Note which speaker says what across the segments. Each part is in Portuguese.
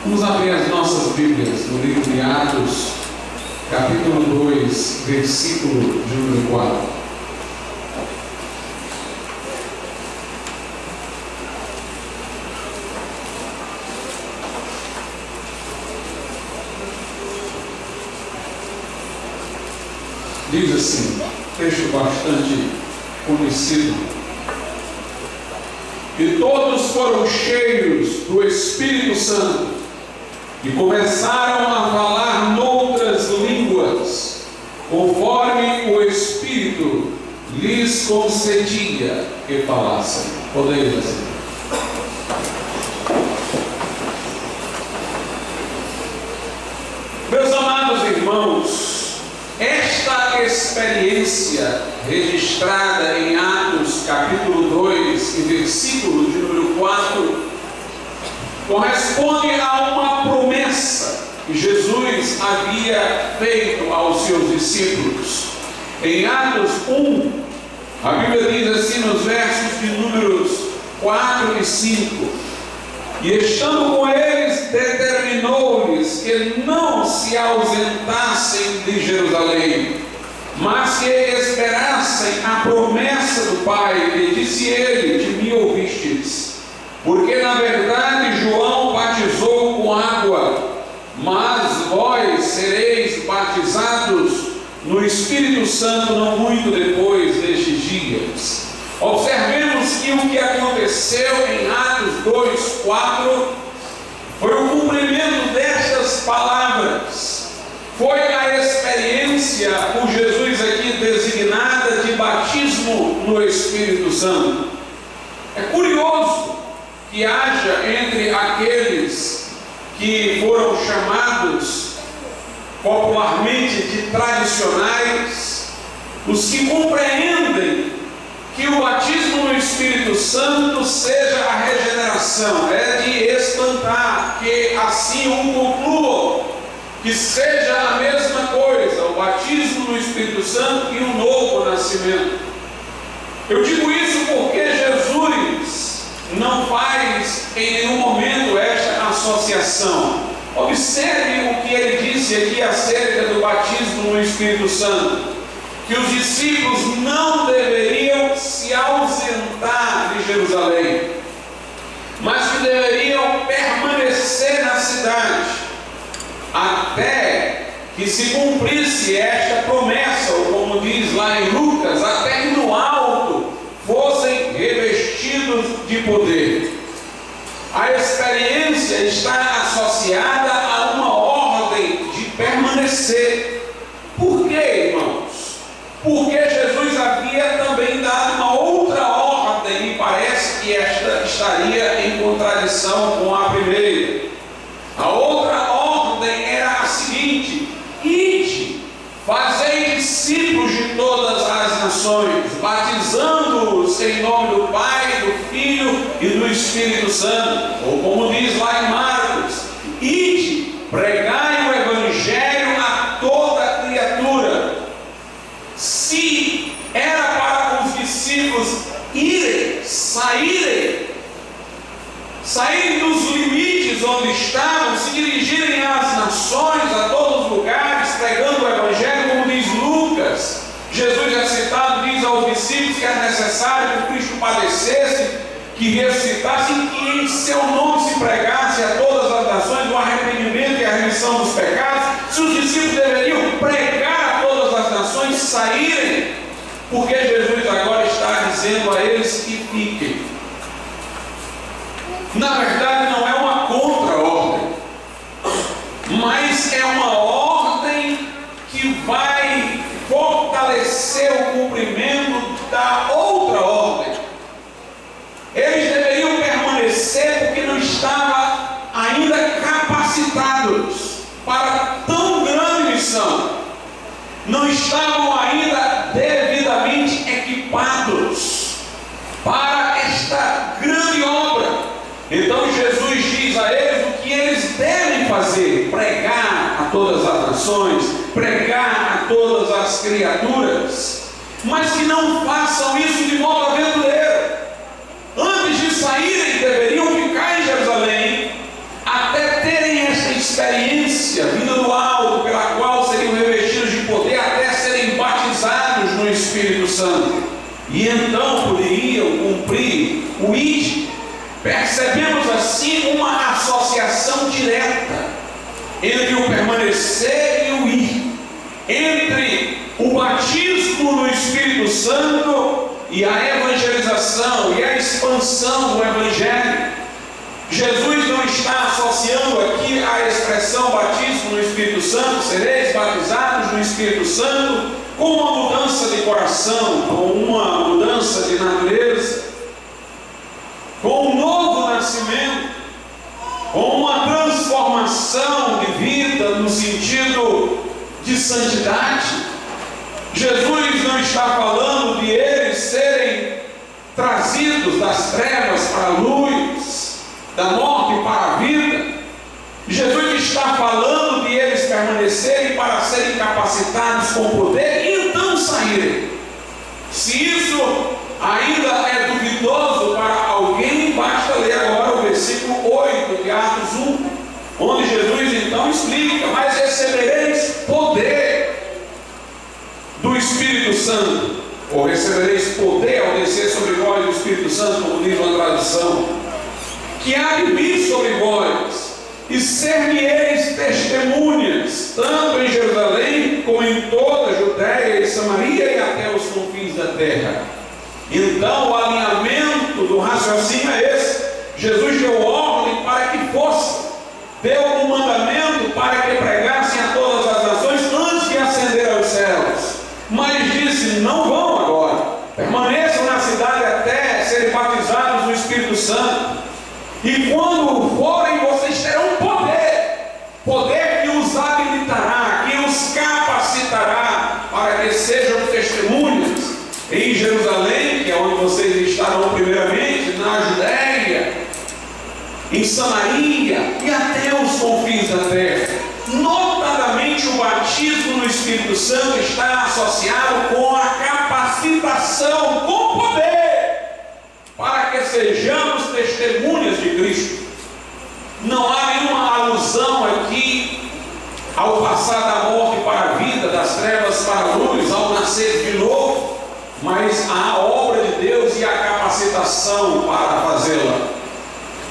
Speaker 1: Vamos abrir as nossas Bíblias no livro de Atos, capítulo 2, versículo de número 4. Diz assim, texto bastante conhecido: e todos foram cheios do Espírito Santo e começaram a falar noutras línguas, conforme o Espírito lhes concedia que falassem. Podeis assim. Meus amados irmãos, esta experiência registrada em Atos capítulo 2 e versículo de número 4 corresponde a uma promessa que Jesus havia feito aos seus discípulos. Em Atos 1, a Bíblia diz assim nos versos de números 4 e 5: e estando com eles, determinou-lhes que não se ausentassem de Jerusalém, mas que esperassem a promessa do Pai. E disse ele: de mim ouvistes, porque na verdade João batizou com água, mas vós sereis batizados no Espírito Santo não muito depois destes dias. Observemos que o que aconteceu em Atos 2, 4 foi o cumprimento destas palavras. Foi a experiência por Jesus aqui designada de batismo no Espírito Santo. É curioso que haja entre aqueles que foram chamados popularmente de tradicionais os que compreendem que o batismo no Espírito Santo seja a regeneração. É de espantar que assim o concluam, que seja a mesma coisa, o batismo no Espírito Santo e o novo nascimento. Eu digo isso porque Jesus não faz em nenhum momento esta associação. Observe o que ele disse aqui acerca do batismo no Espírito Santo: que os discípulos não deveriam se ausentar de Jerusalém, mas que deveriam permanecer na cidade, até que se cumprisse esta promessa, ou como diz lá em Lucas, até que no alto fossem revestidos de poder. A experiência está associada a uma ordem de permanecer. Por quê, irmãos? Porque Jesus havia também dado uma outra ordem, e parece que esta estaria em contradição com a primeira. A outra ordem era a seguinte: ide, fazei discípulos de todas as nações, batizando-os em nome do Pai, do Filho e do Espírito Santo. Ou como diz lá em Marcos: ide, pregai o Evangelho a toda criatura. Se era para os discípulos irem, saírem dos limites onde estavam, se dirigirem às nações, a todos os lugares, pregando o Evangelho, como diz Lucas, Jesus é citado, diz aos discípulos que era necessário que Cristo padecesse, que ressuscitasse, e que em seu nome se pregasse a todas as nações o arrependimento e a remissão dos pecados. Se os discípulos deveriam pregar a todas as nações, saírem, porque Jesus agora está dizendo a eles que fiquem. Na verdade, não é uma contra-ordem, mas é uma ordem que vai fortalecer o cumprimento da outra ordem. Eles deveriam permanecer porque não estavam ainda capacitados para tão grande missão, não estavam ainda devidamente equipados para esta grande obra. Então Jesus diz a eles o que eles devem fazer: pregar a todas as nações, pregar a todas as criaturas, mas que não façam isso de modo aventureiro. Antes de saírem, deveriam ficar em Jerusalém até terem e então poderiam cumprir o ide. Percebemos assim uma associação direta entre o permanecer e o ir, entre o batismo no Espírito Santo e a evangelização e a expansão do Evangelho. Jesus não está associando aqui a expressão batismo no Espírito Santo, sereis batizados no Espírito Santo, com uma mudança de coração, com uma mudança de natureza, com um novo nascimento, com uma transformação de vida no sentido de santidade. Jesus não está falando de eles serem trazidos das trevas para a luz, da morte para a vida. Jesus está falando de eles permanecerem para serem capacitados com poder e então saírem. Se isso ainda é duvidoso para alguém, basta ler agora o versículo 8 de Atos 1, onde Jesus então explica: mas recebereis poder do Espírito Santo, ou recebereis poder ao descer sobre vós do Espírito Santo, como diz uma tradução, que há de vir sobre vós, e ser-me-eis testemunhas, tanto em Jerusalém, como em toda a Judéia e Samaria e até os confins da terra. Então o alinhamento do raciocínio é esse. Jesus deu ordem para que fosse, deu um mandamento para que pregassem a todas as nações antes de ascender aos céus, mas disse: não vão agora, permaneçam na cidade até serem batizados no Espírito Santo, e quando forem vocês terão poder que os habilitará, que os capacitará para que sejam testemunhas em Jerusalém, que é onde vocês estarão primeiramente, na Judéia, em Samaria e até os confins da terra. Notadamente, o batismo no Espírito Santo está associado com a capacitação, com poder, para que sejamos testemunhas de Cristo. Não há nenhuma alusão aqui ao passar da morte para a vida, das trevas para a luz, ao nascer de novo, mas a obra de Deus e a capacitação para fazê-la.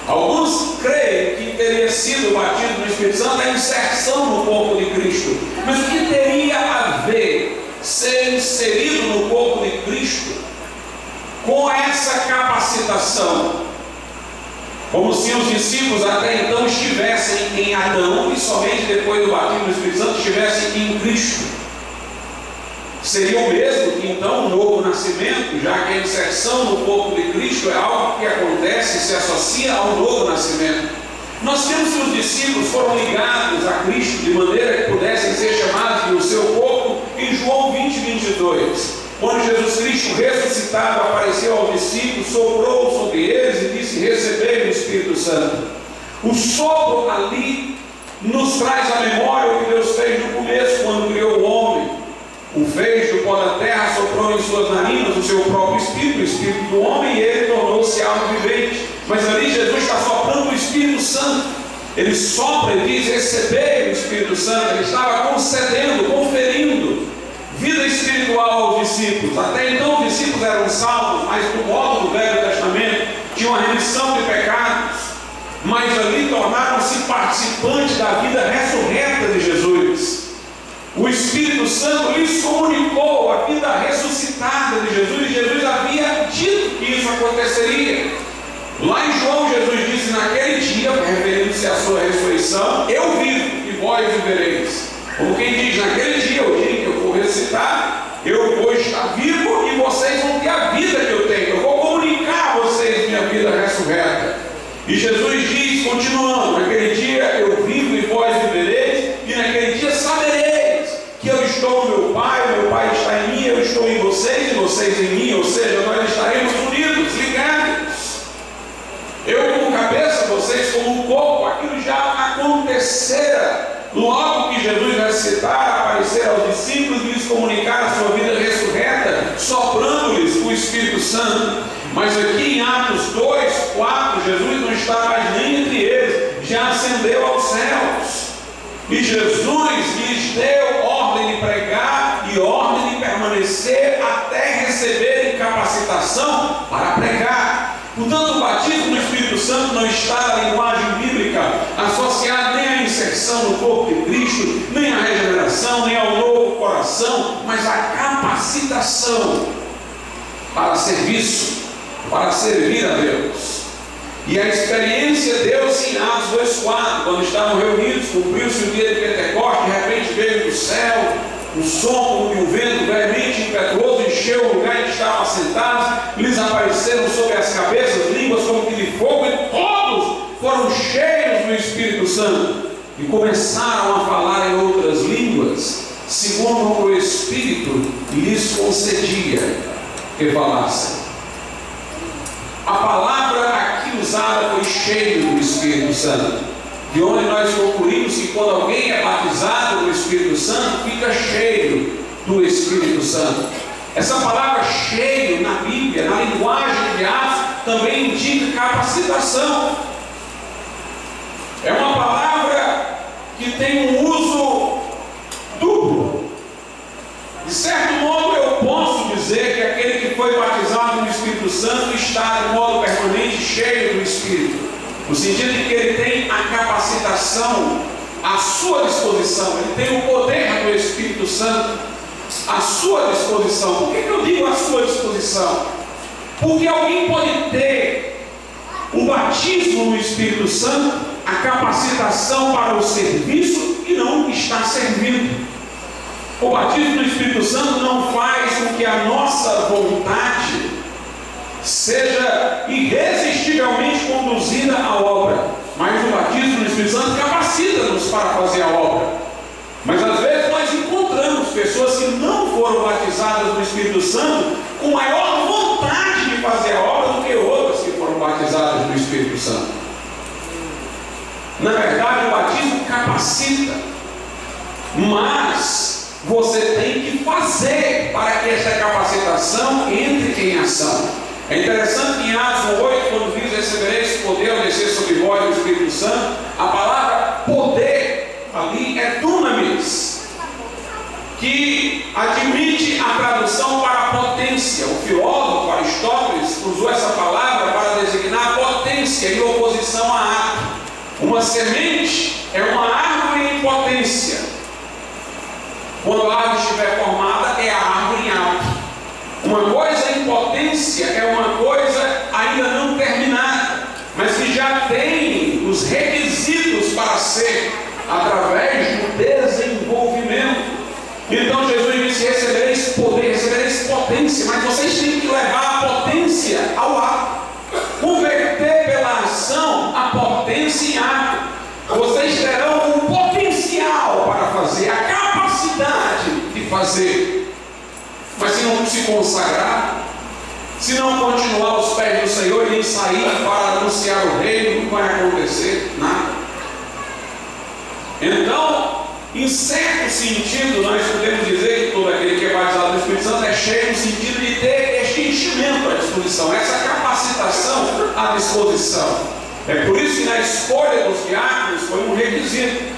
Speaker 1: Alguns creem que teria sido o batismo no Espírito Santo a inserção no corpo de Cristo. Mas o que teria a ver ser inserido no corpo de Cristo com essa capacitação? Como se os discípulos até então estivessem em Adão e somente depois do batismo no Espírito Santo estivessem em Cristo. Seria o mesmo que então o novo nascimento, já que a inserção no corpo de Cristo é algo que acontece e se associa ao novo nascimento. Nós temos que os discípulos foram ligados a Cristo de maneira que pudessem ser chamados do seu corpo em João 20:22. Quando Jesus Cristo ressuscitado apareceu aos discípulos, soprou sobre eles e disse: recebei o Espírito Santo. O sopro ali nos traz à memória o que Deus fez no começo, quando criou o homem. O fez do pó da terra, soprou em suas narinas o seu próprio Espírito, o Espírito do homem, e ele tornou-se algo vivente. Mas ali Jesus está soprando o Espírito Santo. Ele sopra e diz: recebei o Espírito Santo. Ele estava concedendo, conferindo vida espiritual aos discípulos. Até então os discípulos eram salvos, mas do modo do Velho Testamento tinham uma remissão de pecados, mas ali tornaram-se participantes da vida ressurreta de Jesus. O Espírito Santo lhes comunicou a vida ressuscitada de Jesus, e Jesus havia dito que isso aconteceria. Lá em João, Jesus disse: naquele dia, referindo-se à sua ressurreição, eu vivo e vós vivereis. Como quem diz: naquele dia, o dia que eu vou ressuscitar, eu vou estar vivo e vocês vão ter a vida que eu tenho. Eu vou comunicar a vocês minha vida ressurreta. E Jesus diz, continuando: naquele dia eu vivo e vós vivereis, e naquele dia sabereis que eu estou no meu Pai está em mim, eu estou em vocês e vocês em mim. Ou seja, nós estaremos unidos, ligados. Eu como cabeça, vocês como corpo. Aquilo já acontecera logo que Jesus ressuscitar, aparecer aos discípulos e lhes comunicar a sua vida ressurreta, soprando-lhes o Espírito Santo. Mas aqui em Atos 2, 4, Jesus não está mais nem entre eles, já ascendeu aos céus. E Jesus lhes deu ordem de pregar e ordem de permanecer até receberem capacitação para pregar. Portanto, o batismo no Espírito Santo não está na linguagem bíblica associado nem à inserção no corpo de Cristo, nem à regeneração, nem ao novo coração, mas à capacitação para serviço, para servir a Deus. E a experiência deu-se em Atos 2,4, quando estavam reunidos, cumpriu-se o dia de Pentecostes, de repente veio do céu um som como de um vento veemente e impetuoso, encheu o lugar em que estavam assentados, lhes apareceram sobre as cabeças línguas como que de fogo, e todos foram cheios do Espírito Santo, e começaram a falar em outras línguas, segundo o Espírito lhes concedia que falassem. A palavra aqui usada foi cheio do Espírito Santo, de onde nós concluímos que quando alguém é batizado no Espírito Santo, fica cheio do Espírito Santo. Essa palavra cheio na Bíblia, na linguagem de Atos, também indica capacitação. É uma palavra que tem um uso duplo. De certo modo, eu posso dizer que aquele que foi batizado no Espírito Santo está de modo permanente cheio do Espírito, no sentido de que ele tem a capacitação à sua disposição, ele tem o poder do Espírito Santo à sua disposição. Por que eu digo à sua disposição? Porque alguém pode ter o batismo no Espírito Santo, a capacitação para o serviço e não está servindo. O batismo no Espírito Santo não faz com que a nossa vontade seja irresistivelmente conduzida à obra, mas o batismo no Espírito Santo capacita-nos para fazer a obra. Mas às vezes nós encontramos pessoas que não foram batizadas no Espírito Santo com maior vontade de fazer a obra do que outras que foram batizadas no Espírito Santo. Na verdade, o batismo capacita, mas você tem que fazer para que esta capacitação entre em ação. É interessante que em Atos 8, quando diz recebereis poder ao descer sobre vós o Espírito Santo, a palavra poder ali é dunamis, que admite a tradução para a potência. O filósofo Aristóteles usou essa palavra para designar a potência em oposição a ato. Uma semente é uma árvore em potência. Quando a árvore estiver formada, é a árvore em ato. Uma coisa em potência é uma coisa ainda não terminada, mas que já tem os requisitos para ser, através do desenvolvimento. Então Jesus disse: recebereis poder, recebereis potência, mas vocês têm que levar a potência ao ato, converter pela ação a potência em ato. Vocês terão o potencial para fazer, a capacidade de fazer. Mas se não se consagrar, se não continuar aos pés do Senhor e nem sair para anunciar o reino, não vai acontecer nada. Então, em certo sentido, nós podemos dizer que todo aquele que é batizado no Espírito Santo é cheio no sentido de ter este enchimento à disposição, essa capacitação à disposição. É por isso que na escolha dos diáconos foi um requisito.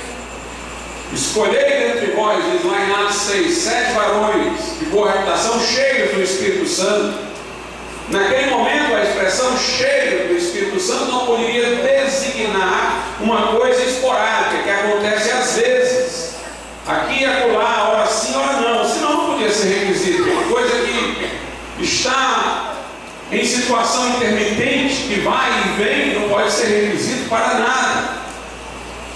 Speaker 1: Escolhei dentre vós, diz lá em Atos 6, 7 varões de boa reputação, cheios do Espírito Santo. Naquele momento, a expressão cheio do Espírito Santo não poderia designar uma coisa esporádica, que acontece às vezes, aqui e acolá, ora sim, ora não. Senão não podia ser requisito. Uma coisa que está em situação intermitente, que vai e vem, não pode ser requisito para nada.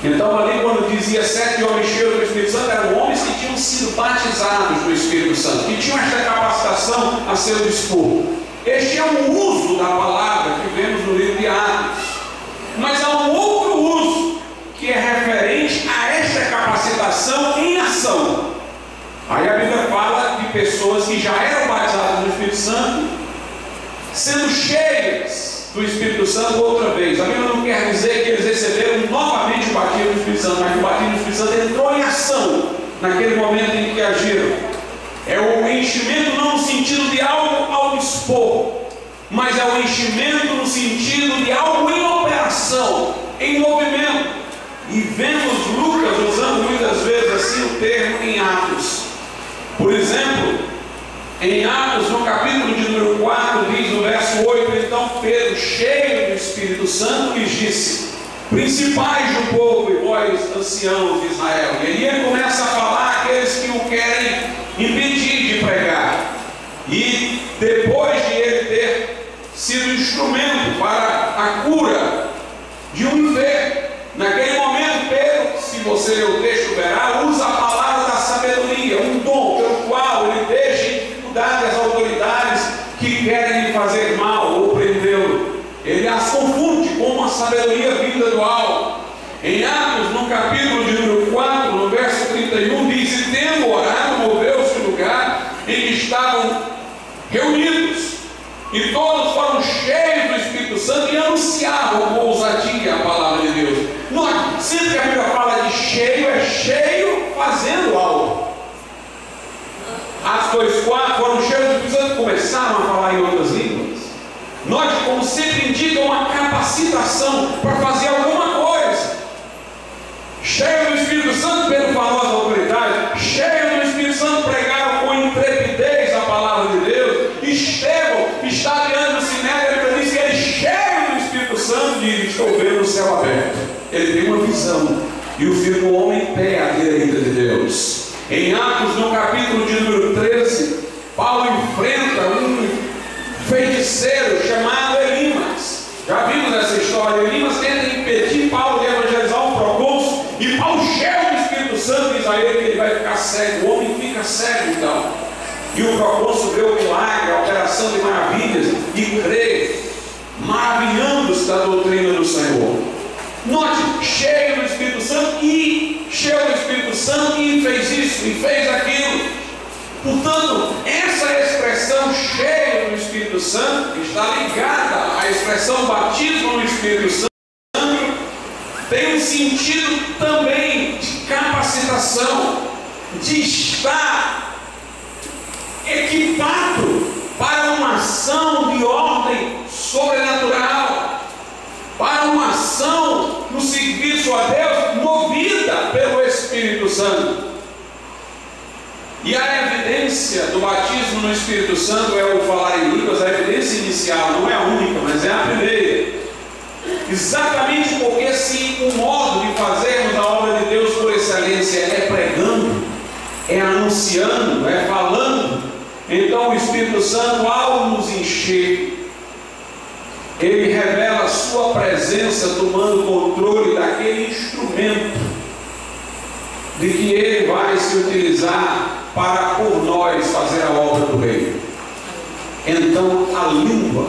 Speaker 1: Então ali quando dizia 7 homens cheios do Espírito Santo, eram homens que tinham sido batizados no Espírito Santo, que tinham esta capacitação a seu dispor. Este é um uso da palavra que vemos no livro de Atos. Mas há um outro uso que é referente a esta capacitação em ação. Aí a Bíblia fala de pessoas que já eram batizadas no Espírito Santo, sendo cheias do Espírito Santo outra vez. A Bíblia não quer dizer que eles receberam novamente o batismo do Espírito Santo, mas que o batismo do Espírito Santo entrou em ação naquele momento em que agiram. É o enchimento não no sentido de algo ao dispor, mas é o enchimento no sentido de algo em operação, em movimento. E vemos Lucas usando muitas vezes assim o termo em Atos. Por exemplo, Em Atos, no capítulo de número 4, diz no verso 8: então Pedro, cheio do Espírito Santo, lhes disse: principais do povo e vós, anciãos de Israel. E aí ele começa a falar àqueles que o querem impedir de pregar. E depois de ele ter sido instrumento para a cura de um enfermo, naquele momento Pedro, se você ler o texto verá, usa a palavra da sabedoria, um dom pelo qual ele deixa em dificuldade as autoridades que querem lhe fazer mal ou prendê-lo. Ele as confunde com uma sabedoria vinda do alto. Em Atos, no capítulo de número 4, no verso 31, diz: e tendo orado, moveu-se o lugar em que estavam reunidos, e todos foram cheios do Espírito Santo e anunciavam com ousadia a palavra de Deus. Note, sempre que a Bíblia fala de cheio, é cheio fazendo algo. Atos 2:4, foram cheios do Espírito Santo e começaram a falar em outras línguas. Note como sempre indica uma capacitação para fazer alguma coisa. Cheio do Espírito Santo, Pedro falou às autoridades. Cheio do Espírito Santo, pregaram com intrepidez a palavra de Deus. Estevão está diante do sinédrio, ele diz que ele, cheio do Espírito Santo, diz: estou vendo o céu aberto. Ele tem uma visão, e o Filho do Homem em pé à direita de Deus. Em Atos, no capítulo de número 13, Paulo enfrenta um feiticeiro chamado Elimas. Já vimos essa história. Elimas tenta impedir Paulo de evangelizar um procônsul, e Paulo, cheio do Espírito Santo, diz a ele que ele vai ficar cego. O homem fica cego então, e o procônsul vê o milagre, a operação de maravilhas, e crê, maravilhando-se da doutrina do Senhor. Note, cheio do Espírito Santo, e cheio do Espírito Santo, e fez isso, e fez aquilo. Portanto, essa expressão cheio do Espírito Santo está ligada à expressão batismo no Espírito Santo, tem um sentido também de capacitação, de estar equipado para uma ação de ordem sobrenatural, para uma ação no serviço a Deus, movida pelo Espírito Santo. E a evidência do batismo no Espírito Santo é o falar em línguas. A evidência inicial não é a única, mas é a primeira. Exatamente porque se o modo de fazermos a obra de Deus por excelência é pregando, é anunciando, é falando, então o Espírito Santo, ao nos encher, ele revela a sua presença, tomando controle daquele instrumento de que ele vai se utilizar para por nós fazer a obra do reino. Então a língua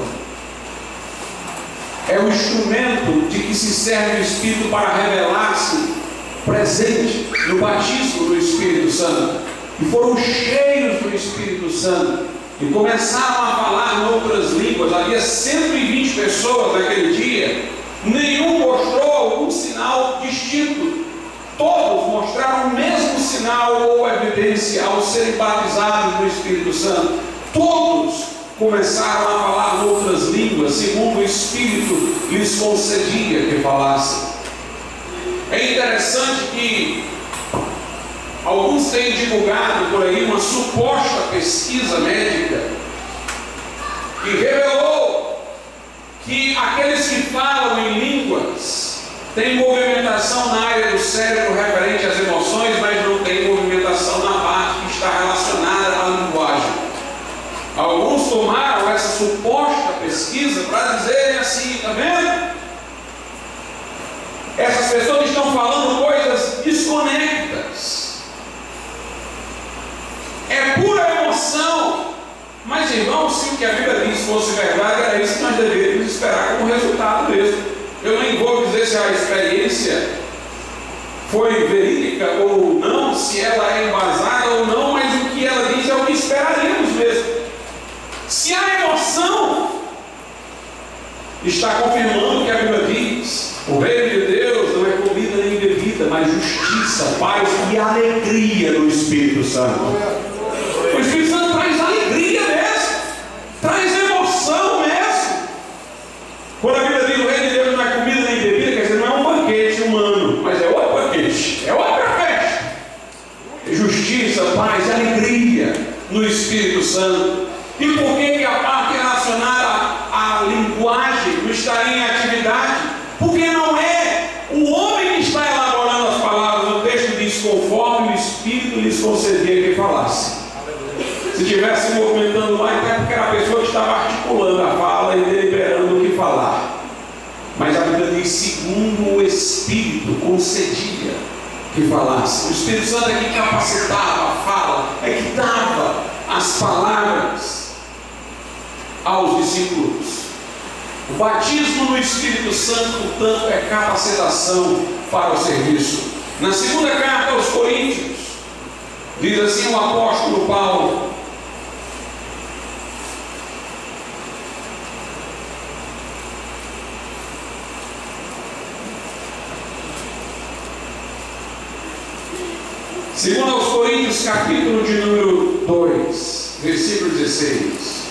Speaker 1: é o instrumento de que se serve o Espírito para revelar-se presente no batismo do Espírito Santo. E foram cheios do Espírito Santo e começaram a falar em outras línguas. Havia 120 pessoas naquele dia. Nenhum mostrou algum sinal distinto. Todos mostraram o mesmo sinal ou evidência ao serem batizados no Espírito Santo. Todos começaram a falar em outras línguas, segundo o Espírito lhes concedia que falassem. É interessante que alguns têm divulgado por aí uma suposta pesquisa médica que revelou que aqueles que falam em línguas têm movimentação na área do cérebro referente às emoções, mas não tem movimentação na parte que está relacionada à linguagem. Alguns tomaram essa suposta pesquisa para dizerem assim: está vendo? Essas pessoas estão falando coisas desconectas. É pura emoção. Mas, irmãos, se o que a Bíblia diz fosse verdade, era isso que nós deveríamos esperar como resultado mesmo. Eu nem vou dizer se a experiência foi verídica ou não, se ela é embasada ou não, mas o que ela diz é o que esperaríamos mesmo. Se a emoção está confirmando o que a Bíblia diz, o reino de Deus não é comida nem bebida, mas justiça, paz e alegria no Espírito Santo. O Espírito Santo traz alegria mesmo, traz emoção mesmo. Quando a Bíblia diz o reino de Deus não é comida nem bebida, quer dizer, não é um banquete humano, mas é outro banquete, é outra festa. Justiça, paz e alegria no Espírito Santo. E por que a parte relacionada à linguagem não estaria em atividade? Porque não é o homem que está elaborando as palavras. O texto diz: conforme o Espírito lhes concedia que falasse. Se estivesse movimentando lá, então é porque era a pessoa que estava articulando a fala e deliberando o que falar. Mas a Bíblia diz: segundo o Espírito concedia que falasse. O Espírito Santo é que capacitava a fala, é que dava as palavras aos discípulos. O batismo no Espírito Santo, portanto, é capacitação para o serviço. Na segunda carta aos Coríntios, diz assim o apóstolo Paulo: segundo aos Coríntios, capítulo de número 2, versículo 16.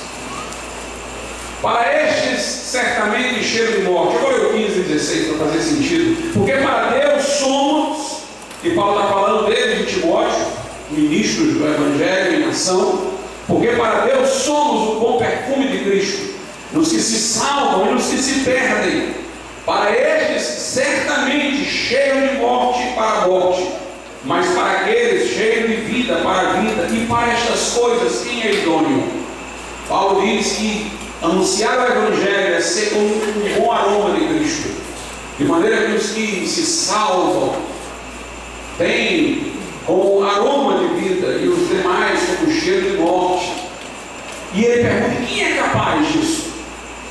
Speaker 1: Para estes, certamente cheiro de morte. Eu vou ler o 15 e 16 para fazer sentido. Porque para Deus somos, e Paulo está falando dele, de Timóteo, ministros do Evangelho em ação. Porque para Deus somos o bom perfume de Cristo, nos que se salvam e nos que se perdem. Para estes, certamente cheiro de morte para a morte, mas para aqueles cheio de vida para a vida. E para estas coisas, quem é idôneo? Paulo diz que anunciar o Evangelho é ser como um bom aroma de Cristo, de maneira que os que se salvam têm como aroma de vida e os demais como cheiro de morte. E ele pergunta: quem é capaz disso?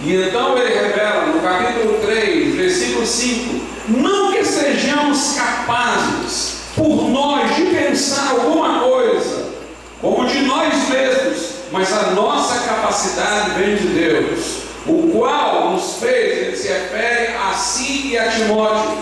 Speaker 1: E então ele revela no capítulo 3, versículo 5: não que sejamos capazes por nós de pensar alguma coisa como de nós mesmos, mas a nossa capacidade vem de Deus, o qual nos fez, ele se refere a si e a Timóteo,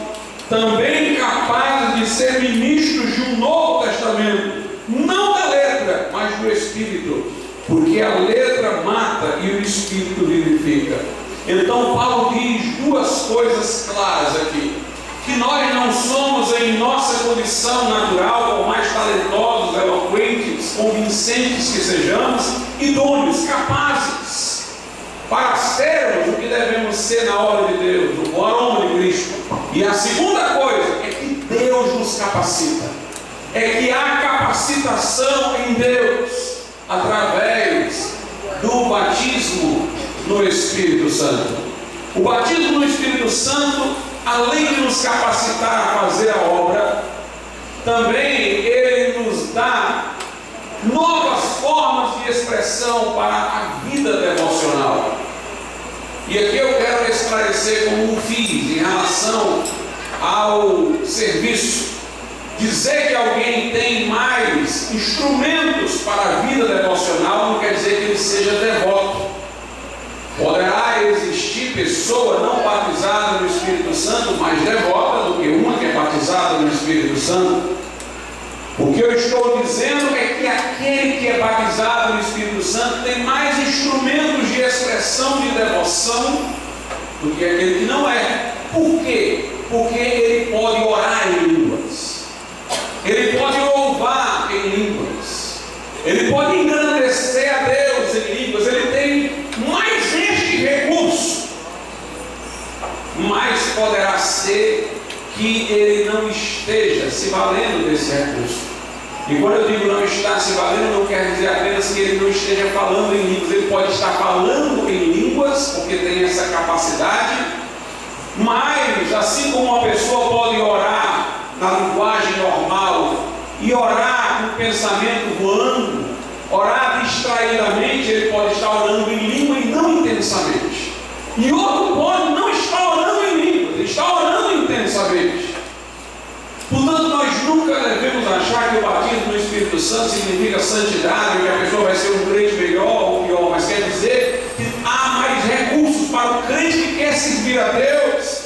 Speaker 1: também capazes de ser ministros de um novo testamento, não da letra, mas do Espírito, porque a letra mata e o Espírito vivifica. Então Paulo diz duas coisas claras aqui: que nós não somos, em nossa condição natural, por mais talentosos, eloquentes, convincentes que sejamos, idôneos, capazes para sermos o que devemos ser na obra de Deus, o bom aroma de Cristo. E a segunda coisa é que Deus nos capacita, é que há capacitação em Deus através do batismo no Espírito Santo. O batismo no Espírito Santo, além de nos capacitar a fazer a obra, também ele nos dá novas formas de expressão para a vida devocional. E aqui eu quero esclarecer como fiz em relação ao serviço. Dizer que alguém tem mais instrumentos para a vida devocional não quer dizer que ele seja devoto. Poderá existir pessoa não batizada no Espírito Santo mais devota do que uma que é batizada no Espírito Santo. O que eu estou dizendo é que aquele que é batizado no Espírito Santo tem mais instrumentos de expressão de devoção do que aquele que não é. Por quê? Porque ele pode orar em línguas, ele pode louvar em línguas, ele pode engrandecer a Deus em línguas, ele tem mais este recurso. Mas poderá ser que ele não esteja se valendo desse recurso. E quando eu digo não está se valendo, não quer dizer apenas que ele não esteja falando em línguas. Ele pode estar falando em línguas, porque tem essa capacidade, mas assim como uma pessoa pode orar na linguagem normal e orar com o pensamento voando, orar distraidamente, ele pode estar orando em língua e não intensamente. E outro pode não estar orando em língua, ele está orando intensamente. Portanto, nós nunca devemos achar que o batismo no Espírito Santo significa santidade, que a pessoa vai ser um crente melhor ou pior, mas quer dizer que há mais recursos para o crente que quer servir a Deus,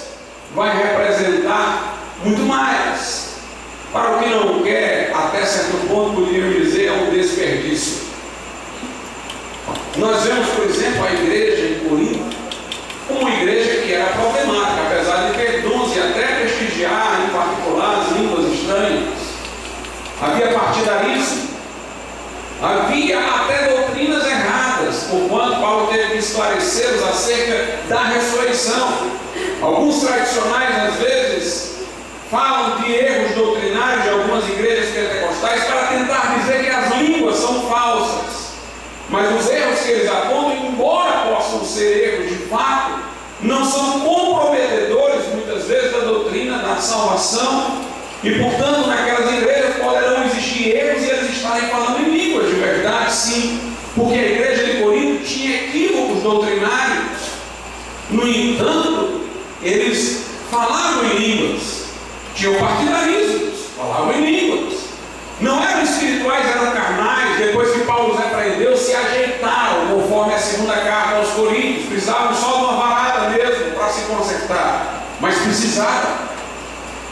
Speaker 1: vai representar muito mais. Para o que não quer, até certo ponto, poderíamos dizer, é um desperdício. Nós vemos, por exemplo, a igreja em Corinto como uma igreja que era problemática, apesar de ter dons e até prestigiar em particular as línguas estranhas. Havia partidarismo, Havia até doutrinas erradas, porquanto Paulo teve que esclarecê-los acerca da ressurreição. Alguns tradicionais, às vezes, falam de erros doutrinários de algumas igrejas pentecostais para tentar dizer que as línguas são falsas. Mas os erros que eles apontam, embora possam ser erros de fato, não são comprometedores, muitas vezes, da doutrina da salvação. E, portanto, naquelas igrejas poderão existir erros e eles estarem falando em línguas de verdade, sim. Porque a igreja de Corinto tinha equívocos doutrinários. No entanto, eles falavam em línguas. Tinham partidarismos, falavam em línguas. Não eram espirituais, eram carnais. Depois que Paulo os repreendeu, se ajeitaram, conforme a segunda carta aos Coríntios. Precisavam só de uma varada mesmo para se consertar. Mas precisaram.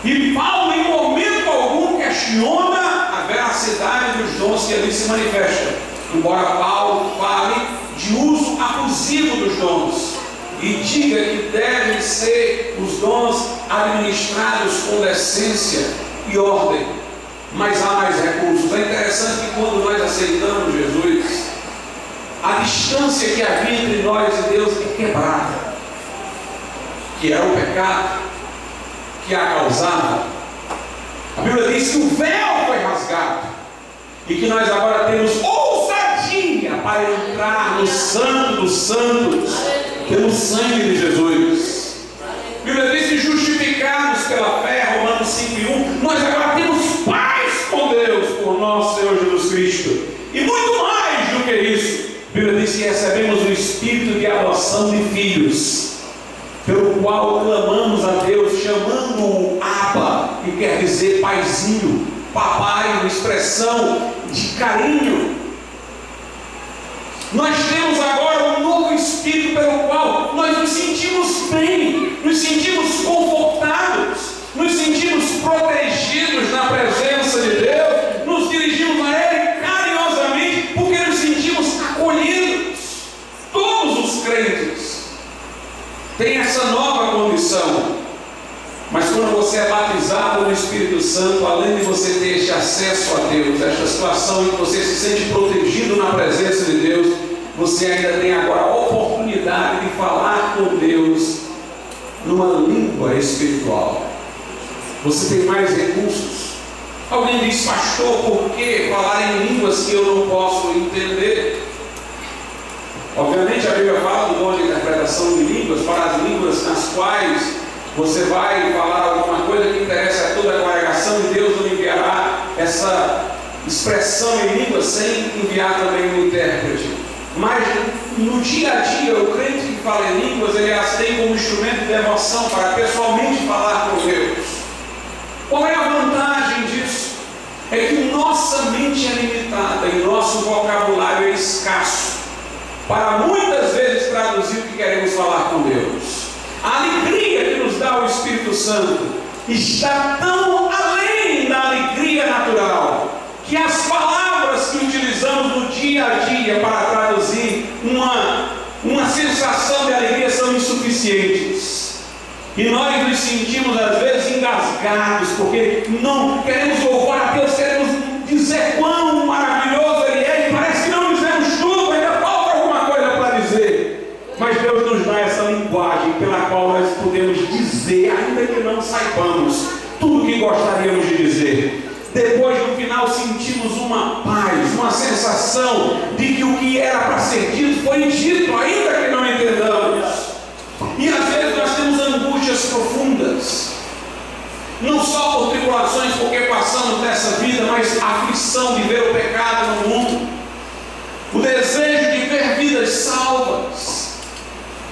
Speaker 1: E Paulo, em momento algum, questiona a veracidade dos dons que ali se manifestam. Embora Paulo fale de uso abusivo dos dons e diga que devem ser os dons administrados com decência e ordem, mas há mais recursos. É interessante que quando nós aceitamos Jesus, a distância que havia entre nós e Deus é quebrada, que era o pecado que a causava. A Bíblia diz que o véu foi rasgado e que nós agora temos ousadia para entrar no Santo dos Santos pelo sangue de Jesus. A Bíblia diz que justificados pela fé, Romanos 5:1, nós agora temos paz com Deus por nosso Senhor Jesus Cristo. E muito mais do que isso, a Bíblia diz que recebemos o Espírito de adoção de filhos, pelo qual clamamos a Deus, chamando-o Abba, que quer dizer paizinho, papai, uma expressão de carinho. Nós temos agora um novo Espírito pelo qual nós nos sentimos bem, nos sentimos confortados, nos sentimos protegidos na presença de Deus, nos dirigimos a Ele carinhosamente, porque nos sentimos acolhidos. Todos os crentes tem essa nova condição. Mas quando você é batizado no Espírito Santo, além de você ter este acesso a Deus, esta situação em que você se sente protegido na presença de Deus, você ainda tem agora a oportunidade de falar com Deus numa língua espiritual. Você tem mais recursos. Alguém diz: pastor, por que falar em línguas que eu não posso entender? Obviamente a Bíblia fala do dom de interpretação de línguas para as línguas nas quais você vai falar alguma coisa que interessa a toda a congregação, e Deus não enviará essa expressão em língua sem enviar também um intérprete. Mas no dia a dia, o crente que fala em línguas, ele as tem como instrumento de devoção para pessoalmente falar com Deus. Qual é a vantagem disso? É que nossa mente é limitada e nosso vocabulário é escasso para muitas vezes traduzir o que queremos falar com Deus. A alegria que nos dá o Espírito Santo está tão além da alegria natural, que as palavras que utilizamos no dia a dia para traduzir uma sensação de alegria são insuficientes. E nós nos sentimos às vezes engasgados, porque não queremos louvar a Deus, queremos dizer quão maravilhoso Ele é, e parece que não dizemos tudo, ainda falta alguma coisa para dizer. Mas Deus nos dá essa linguagem pela qual nós podemos dizer, ainda que não saibamos, tudo o que gostaríamos de dizer. Depois, no final, sentimos uma paz, uma sensação de que o que era para ser dito foi dito, ainda que não entendamos. E às vezes nós temos angústias profundas, não só por tribulações, porque passamos nessa vida, mas a aflição de ver o pecado no mundo, o desejo de ver vidas salvas.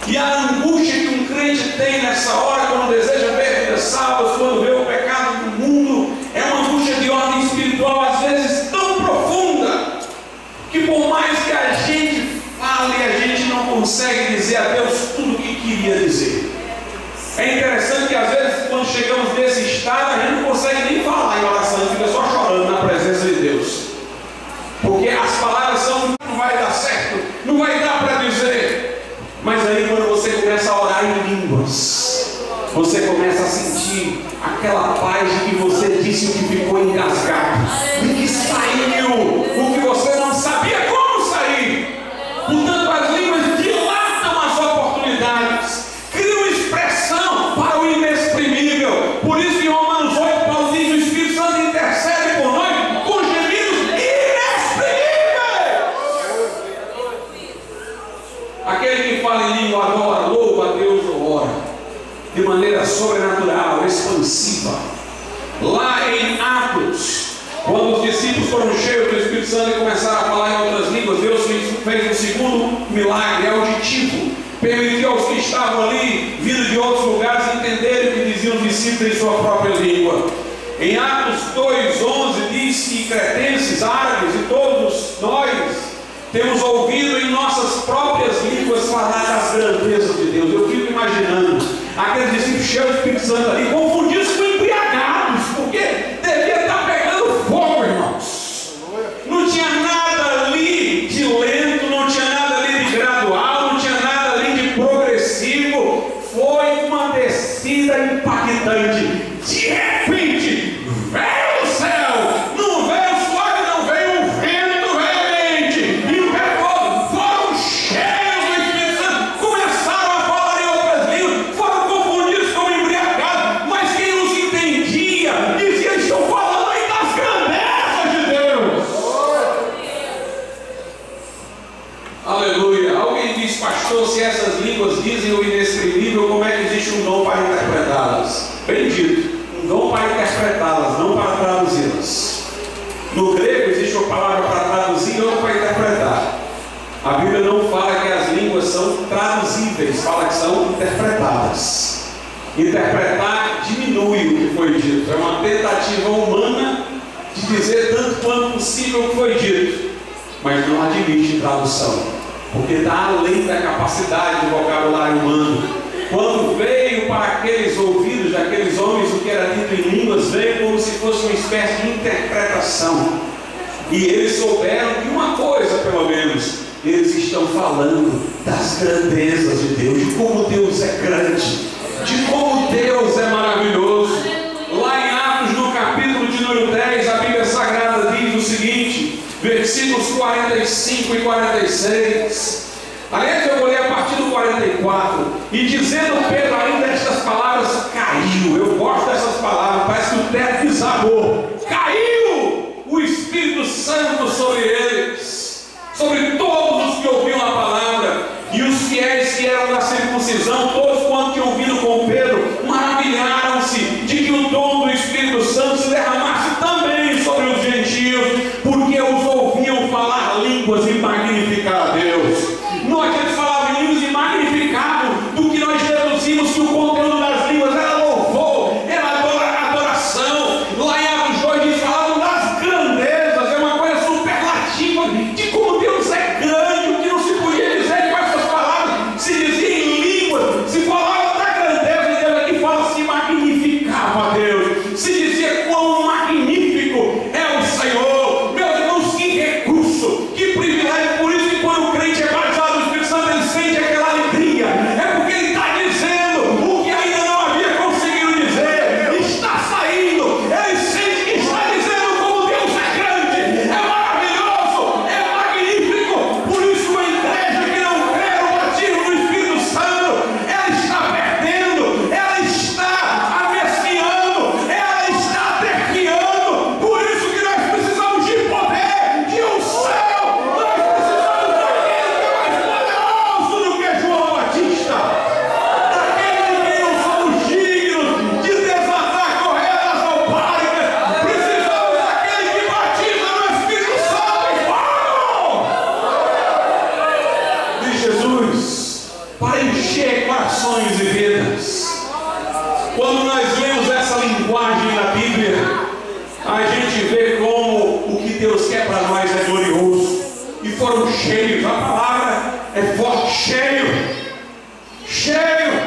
Speaker 1: E a angústia que um crente tem nessa hora, quando deseja ver vidas salvas, quando vê o pecado no mundo, é uma angústia de ordem espiritual, às vezes tão profunda, que por mais que a gente fale, a gente não consegue dizer a Deus tudo o que queria dizer. É interessante que às vezes, quando chegamos nesse estado, a gente não consegue nem falar em oração, a gente fica só chorando na presença de Deus, porque as palavras são: não vai dar certo, não vai dar para dizer. Mas aí, quando você começa a orar em línguas, você começa a sentir aquela paz de que você disse o que ficou engasgado, de que saiu o que você não sabia de maneira sobrenatural, expansiva. Lá em Atos, quando os discípulos foram cheios do Espírito Santo e começaram a falar em outras línguas, Deus fez um segundo milagre auditivo. Permitiu aos que estavam ali, vindo de outros lugares, entenderem o que diziam os discípulos em sua própria língua. Em Atos 2:11 diz que cretenses, árabes e todos nós temos ouvido em nossas próprias línguas falar das grandezas de Deus. Eu fico imaginando aqueles discípulos cheios do Espírito Santo ali, confundidos com embriagados, porque devia estar pegando fogo, irmãos. Não tinha nada ali de lento, não tinha nada ali de gradual, não tinha nada ali de progressivo. Foi uma descida impactante. De repente, veio o céu, não veio suave, não veio o vento, veio quente, e o vento foram cheios do Espírito Santo, começaram a falar em outras línguas, foram confundidos como embriagados, mas quem os entendia dizia: estão falando aí das grandezas de Deus. Aleluia. Alguém diz: pastor, se essas línguas dizem o inexprimível, como é que existe um dom para interpretá-las? Bem dito. Um dom para interpretá-las, não para traduzi-las. No grego existe uma palavra para traduzir e outra para interpretar. A Bíblia não fala que as línguas são traduzíveis, fala que são interpretadas. Interpretar diminui o que foi dito. É uma tentativa humana de dizer tanto quanto possível o que foi dito, mas não admite tradução, porque está além da capacidade do vocabulário humano. Quando veio para aqueles ouvidos daqueles homens o que era dito em línguas, veio como se fosse uma espécie de interpretação. E eles souberam de uma coisa, pelo menos: eles estão falando das grandezas de Deus, de como Deus é grande, de como Deus é maravilhoso. Lá em Atos, no capítulo de número 10, a Bíblia Sagrada diz o seguinte, versículos 45 e 46. Aliás, eu vou ler a partir do 44. E dizendo Pedro ainda estas palavras, caiu. Eu gosto dessas palavras, parece que o teto desabou. Caiu o Espírito Santo sobre eles, sobre todos os que ouviam a palavra. E os fiéis que eram da circuncisão, todos quanto tinham ouvido com Pedro, maravilharam-se de que o dom do Espírito Santo se derramasse também sobre os gentios, porque os ouviam falar línguas e magnificar a Deus. Não adianta falar em línguas e magnificavam, do que nós deduzimos que o conteúdo das línguas era louvor, era adoração. Lá em Atos 2 diz: falavam das grandezas, é uma coisa superlativa de como Deus é grande, o que não se podia dizer com essas palavras, se dizia em línguas, se falava da grandeza de Deus, aqui fala se magnificava a Deus, se dizia quão magnífico é o Senhor. Meus irmãos, que recurso, que privilégio. Por isso que quando o crente é batizado, ele sente aquela alegria, é porque ele está dizendo o que ainda não havia conseguido dizer, está saindo, ele sente que está dizendo como Deus é grande, é maravilhoso, é magnífico. Por isso uma igreja que não crê no batismo do Espírito Santo, ela está perdendo, ela está amesquinhando, ela está terqueando. Por isso que nós precisamos de poder, de unção, nós precisamos daquele que é mais poderoso do que João Batista, daquele de quem não somos dignos de desatar corredas alpáricas. Precisamos daquele que batiza no Espírito Santo e fogo de Jesus, para encher corações e vidas. Quando nós lemos essa linguagem da Bíblia, a gente vê como o que Deus quer para nós é glorioso. E foram cheios, a palavra é forte, cheio,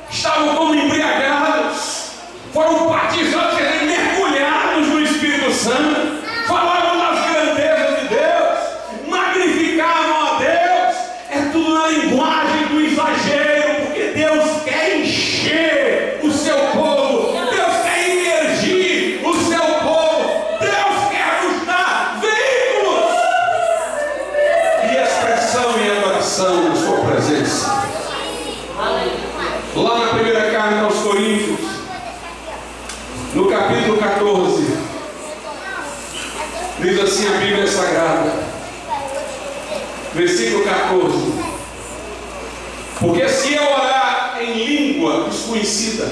Speaker 1: estavam como embriagados, foram batizados, quer dizer, mergulhados no Espírito Santo, falavam das grandezas de Deus, magnificavam a Deus. É tudo na linguagem do exagero, porque Deus quer encher o seu povo, Deus quer imergir o seu povo, Deus quer nos dar veículos de expressão e adoração na sua presença. Lá na primeira carta aos Coríntios, no capítulo 14, diz assim a Bíblia Sagrada, versículo 14: porque se eu orar orar em língua desconhecida.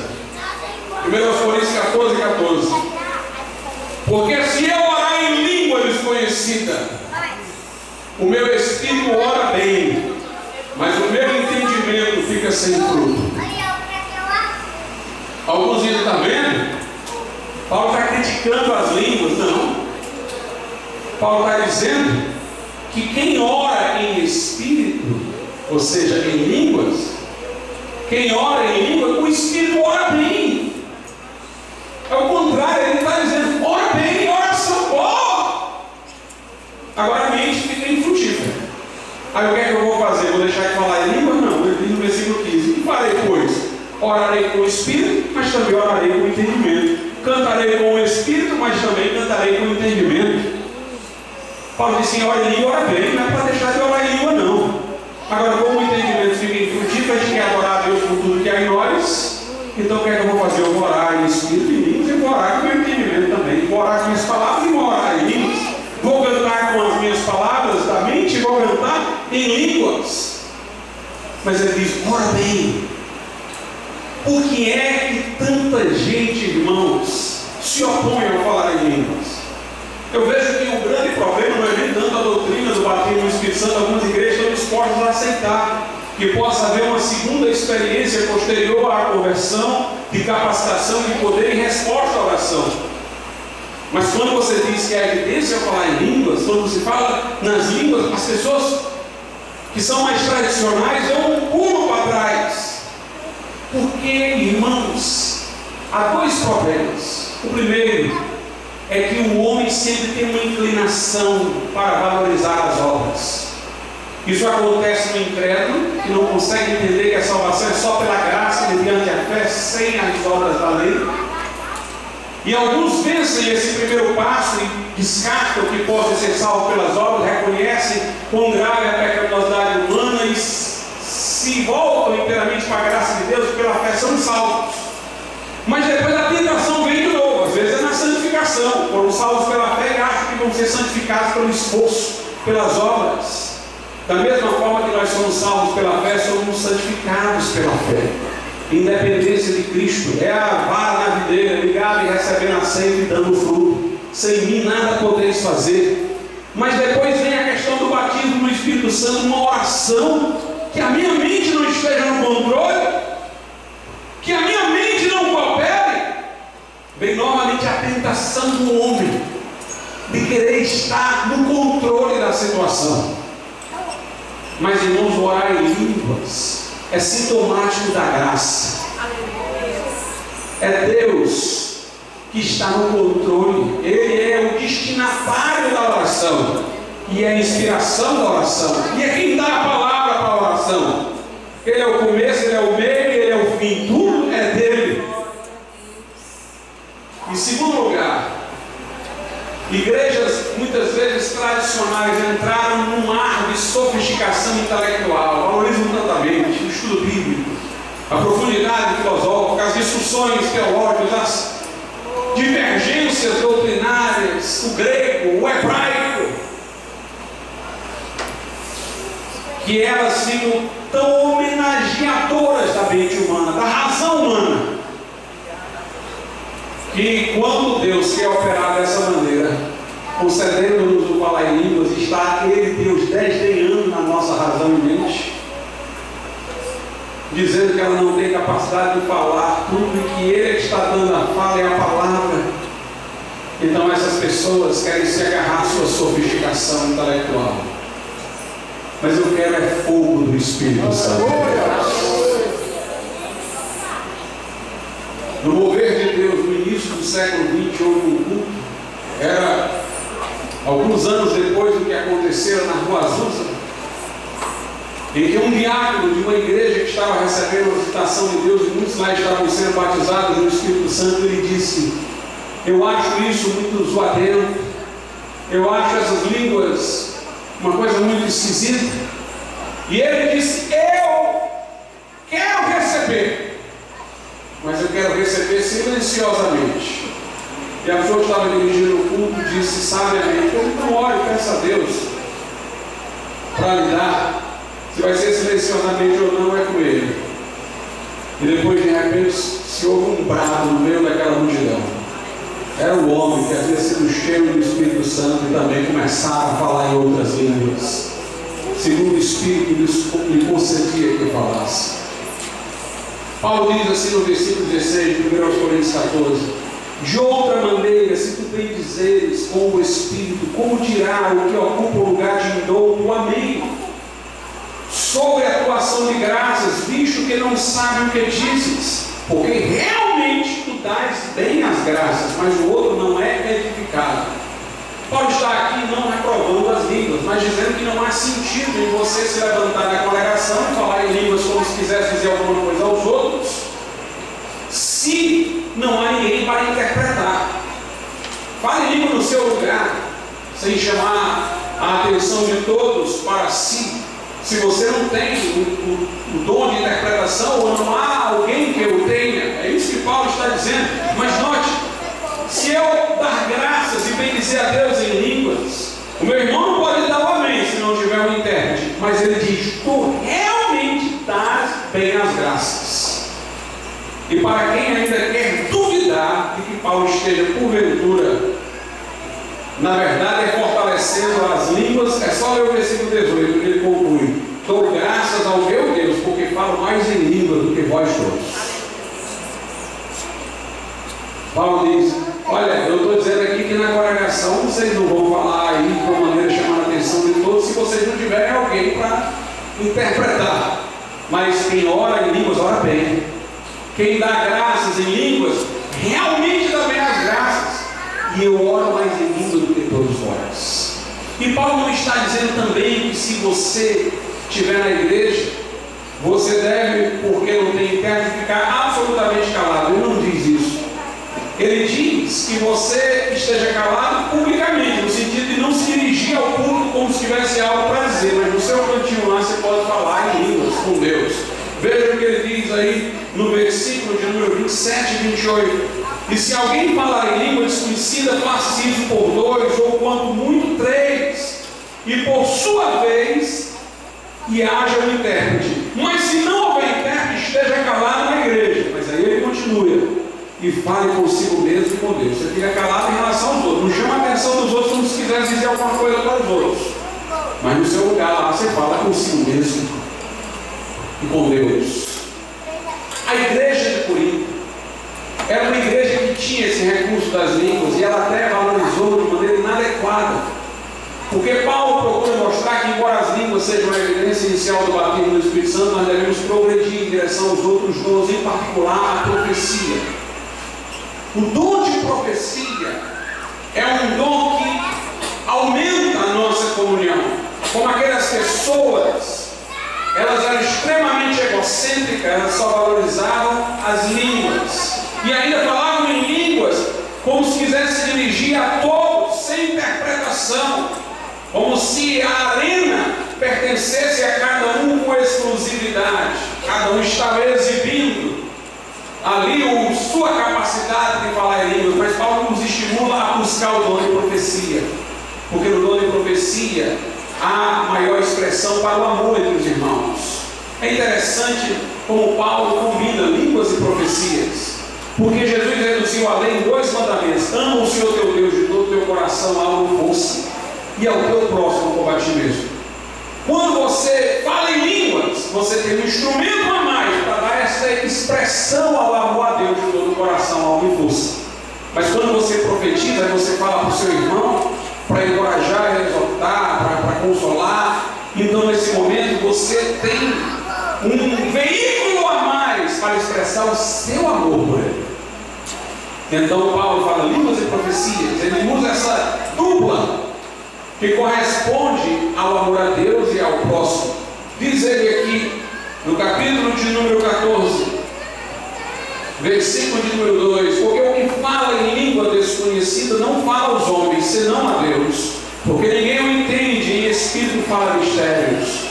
Speaker 1: 1 Coríntios 14:14. Porque se eu orar em língua desconhecida, o meu espírito ora bem, mas o meu entendimento fica sem fruto. Alguns dizem, está vendo? Paulo está criticando as línguas. Não. Paulo está dizendo que quem ora em espírito, ou seja, em línguas, quem ora em língua, o espírito ora bem. É o contrário, ele está dizendo, ora bem, oração boa. Agora a mente fica infrutífera. Aí o que é que eu vou fazer? Vou deixar de falar em língua? Não, ele diz no versículo 15: e farei, pois? Orarei com o espírito, mas também orarei com o entendimento. Cantarei com o espírito, mas também cantarei com o entendimento. Paulo diz assim: ora em língua, ora bem, não é para deixar de orar em língua, não. Agora, como o entendimento fica infrutífero, a gente quer adorar a Deus por tudo que há em nós. Então, o que é que eu vou fazer? Eu vou orar em espírito e em línguas, e vou orar com o meu entendimento também. Vou orar com minhas palavras e vou orar em línguas. Vou cantar com as minhas palavras da mente e vou cantar em línguas. Mas ele diz: ora bem. Por que é que tanta gente, irmãos, se opõe a falar em línguas? Eu vejo que o grande problema não é nem tanto a doutrina do batismo no Espírito Santo. Algumas igrejas estão dispostas a aceitar que possa haver uma segunda experiência posterior à conversão, de capacitação, de poder e resposta à oração. Mas quando você diz que é evidência falar em línguas, quando se fala nas línguas, as pessoas que são mais tradicionais dão um pulo para trás. Porque, irmãos, há dois problemas. O primeiro é que o homem sempre tem uma inclinação para valorizar as obras. Isso acontece no incrédulo, que não consegue entender que a salvação é só pela graça, mediante a fé, sem as obras da lei. E alguns vencem esse primeiro passo e descartam que possam ser salvos pelas obras, reconhecem quão grave é a pecaminosidade humana e se voltam inteiramente para a graça de Deus, pela fé são salvos. Mas depois a tentação vem de novo, às vezes é na santificação. Foram salvos pela fé e acham que vão ser santificados pelo esforço, pelas obras. Da mesma forma que nós somos salvos pela fé, somos santificados pela fé. Independência de Cristo, é a vara na videira, ligada e recebendo a sempre e dando fruto. Sem mim nada podeis fazer. Mas depois vem a questão do batismo no Espírito Santo, uma oração, que a minha mente não esteja no controle, que a minha mente não coopere. Vem novamente a tentação do homem de querer estar no controle da situação. Mas, irmãos, orar em línguas é sintomático da graça. É Deus que está no controle. Ele é o destinatário da oração e é a inspiração da oração, e é quem dá a palavra para a oração. Ele é o começo, ele é o meio, ele é o fim. Tudo é dele. Em segundo lugar, igrejas muitas vezes tradicionais entraram num mar de sofisticação intelectual, valorizam tantamente o estudo bíblico, a profundidade filosófica, as discussões teológicas, as divergências doutrinárias, o grego, o hebraico, que elas ficam tão homenageadoras da mente humana, da razão humana, que quando Deus quer operar dessa maneira, concedendo-nos o falar em línguas, está aquele Deus desdenhando na nossa razão e mente, dizendo que ela não tem capacidade de falar tudo que Ele está dando a fala e a palavra. Então essas pessoas querem se agarrar à sua sofisticação intelectual. Mas eu quero é fogo do Espírito Santo. No mover de Deus, no início do século XX, houve um culto. Era alguns anos depois do que aconteceu na Rua Azusa, em que um diácono de uma igreja que estava recebendo a visitação de Deus, e muitos lá estavam sendo batizados no Espírito Santo, ele disse: eu acho isso muito zoadeiro, eu acho essas línguas uma coisa muito esquisita. E ele disse: eu quero receber, mas eu quero receber silenciosamente. E a pessoa que estava dirigindo o culto disse sabiamente: então ore, peça a Deus para lhe dar. Se vai ser silenciosamente ou não, é com Ele. E depois, de repente, se ouve um brado no meio daquela multidão. Era o homem que havia sido cheio do Espírito Santo e também começava a falar em outras línguas, segundo o Espírito lhe concedia que falasse. Paulo diz assim no versículo 16, de 1 Coríntios 14: de outra maneira, se tu bem dizeres com o Espírito, como dirá o que ocupa o lugar de indouto, amém, sobre a tua ação de graças, visto que não sabe o que dizes, porque realmente tu dás bem as graças, mas o outro não é edificado. Paulo está aqui não reprovando as línguas, mas dizendo que não há sentido em você se levantar na congregação e falar em línguas como se quisesse dizer alguma coisa aos outros, se não há ninguém para interpretar. Fale em língua no seu lugar, sem chamar a atenção de todos para si. Se você não tem o dom de interpretação, ou não há alguém que o tenha, é isso que Paulo está dizendo. Mas note, se eu dar graças e bendizer a Deus em línguas, o meu irmão não pode dar o amém se não tiver um intérprete, mas ele diz: tu realmente dás bem as graças. E para quem ainda quer duvidar de que Paulo esteja porventura, na verdade, é fortalecendo as línguas, é só ler o versículo 18, que ele conclui: dou graças ao meu Deus, porque falo mais em língua do que vós todos. Paulo diz: olha, eu estou dizendo aqui que na congregação vocês não vão falar aí de uma maneira chamando a atenção de todos, se vocês não tiverem alguém para interpretar. Mas quem ora em línguas, ora bem. Quem dá graças em línguas, realmente dá bem as graças. E eu oro mais em língua do que todos vós. E Paulo não está dizendo também que se você estiver na igreja, você deve, porque não tem intérprete, ficar absolutamente calado. Ele não diz isso. Ele diz que você esteja calado publicamente, no sentido de não se dirigir ao público como se tivesse algo para dizer, mas no seu cantinho lá você pode falar em línguas com Deus. Veja o que ele diz aí no versículo de número 27 e 28. E se alguém falar em língua desconhecida, faça isso por 2, ou quanto muito 3, e por sua vez, e haja um intérprete. Mas se não houver intérprete, esteja calado na igreja. Mas aí ele continua: e fale consigo mesmo e com Deus. Você fica calado em relação aos outros. Não chama a atenção dos outros como se quisesse dizer alguma coisa para os outros. Mas no seu lugar lá você fala consigo mesmo e com Deus. A igreja de Corinto era uma igreja que tinha esse recurso das línguas, e ela até valorizou de maneira inadequada. Porque Paulo procura mostrar que, embora as línguas sejam a evidência inicial do batismo do Espírito Santo, nós devemos progredir em direção aos outros dons, em particular a profecia. O dom de profecia é um dom que aumenta a nossa comunhão. Como aquelas pessoas, elas eram extremamente egocêntricas, elas só valorizavam as línguas. E ainda falavam em línguas como se quisesse dirigir a todos, sem interpretação, como se a arena pertencesse a cada um com exclusividade. Cada um estava exibindo ali sua capacidade de falar em línguas. Mas Paulo nos estimula a buscar o dom de profecia, porque no dom de profecia há maior expressão para o amor entre os irmãos. É interessante como Paulo combina línguas e profecias. Porque Jesus reduziu a lei em 2 mandamentos: ama o Senhor teu Deus de todo o teu coração, alma e força, e ao teu próximo como a ti mesmo. Quando você fala em línguas, você tem um instrumento a mais para dar essa expressão ao amor a Deus de todo o coração, alma e força. Mas quando você profetiza, você fala para o seu irmão, para encorajar, exortar, para consolar. Então nesse momento você tem um veículo a mais para expressar o seu amor por ele. Então Paulo fala línguas e profecias. Ele usa essa dupla que corresponde ao amor a Deus e ao próximo. Diz ele aqui no capítulo de número 14, versículo de número 2: porque o que fala em língua desconhecida não fala aos homens, senão a Deus, porque ninguém o entende, e em espírito fala mistérios.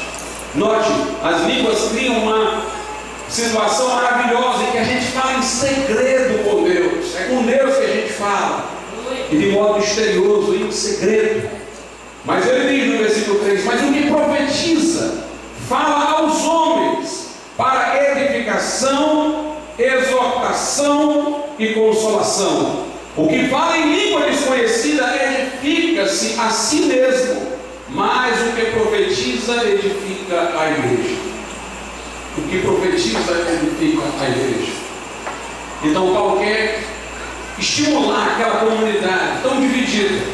Speaker 1: Note, as línguas criam uma situação maravilhosa em que a gente fala em segredo com Deus. É com Deus que a gente fala, e de modo misterioso, em segredo. Mas ele diz no versículo 3: mas o que profetiza fala aos homens para edificação edificação, exortação e consolação. O que fala em língua desconhecida edifica-se a si mesmo, mas o que profetiza edifica a igreja. O que profetiza edifica a igreja. Então Paulo quer estimular aquela comunidade tão dividida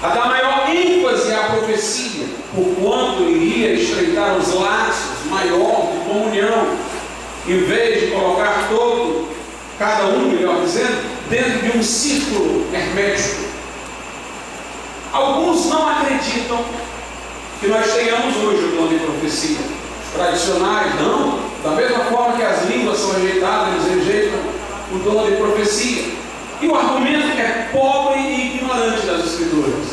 Speaker 1: a dar maior ênfase à profecia, porquanto iria estreitar os laços maior de comunhão, em vez de colocar cada um, melhor dizendo, dentro de um círculo hermético. Alguns não acreditam que nós tenhamos hoje o dom de profecia. Os tradicionais não, da mesma forma que as línguas são rejeitadas, eles rejeitam o dom de profecia. E o argumento é pobre e ignorante das Escrituras.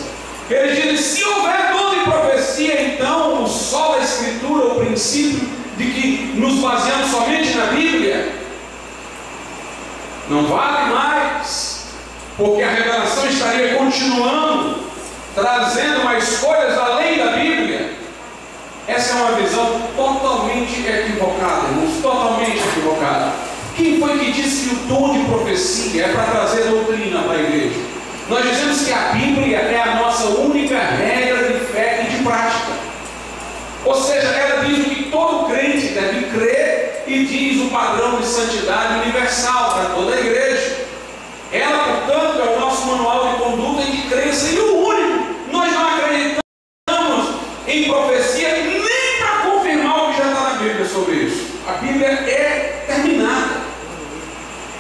Speaker 1: Eles dizem: se houver dom de profecia, então o só da Escritura, o princípio de que nos baseamos somente na Bíblia, não vale mais, porque a revelação estaria continuando, trazendo mais coisas além da Bíblia. Essa é uma visão totalmente equivocada, irmãos, totalmente equivocada. Quem foi que disse que o dom de profecia é para trazer doutrina para a igreja? Nós dizemos que a Bíblia é a nossa única regra de fé e de prática. Ou seja, ela diz o que todo crente deve crer e diz o padrão de santidade universal para toda a igreja. Ela, portanto, é o nosso manual de conduta e de crença e o único. Nós não acreditamos em profecia nem para confirmar o que já está na Bíblia sobre isso. A Bíblia é terminada.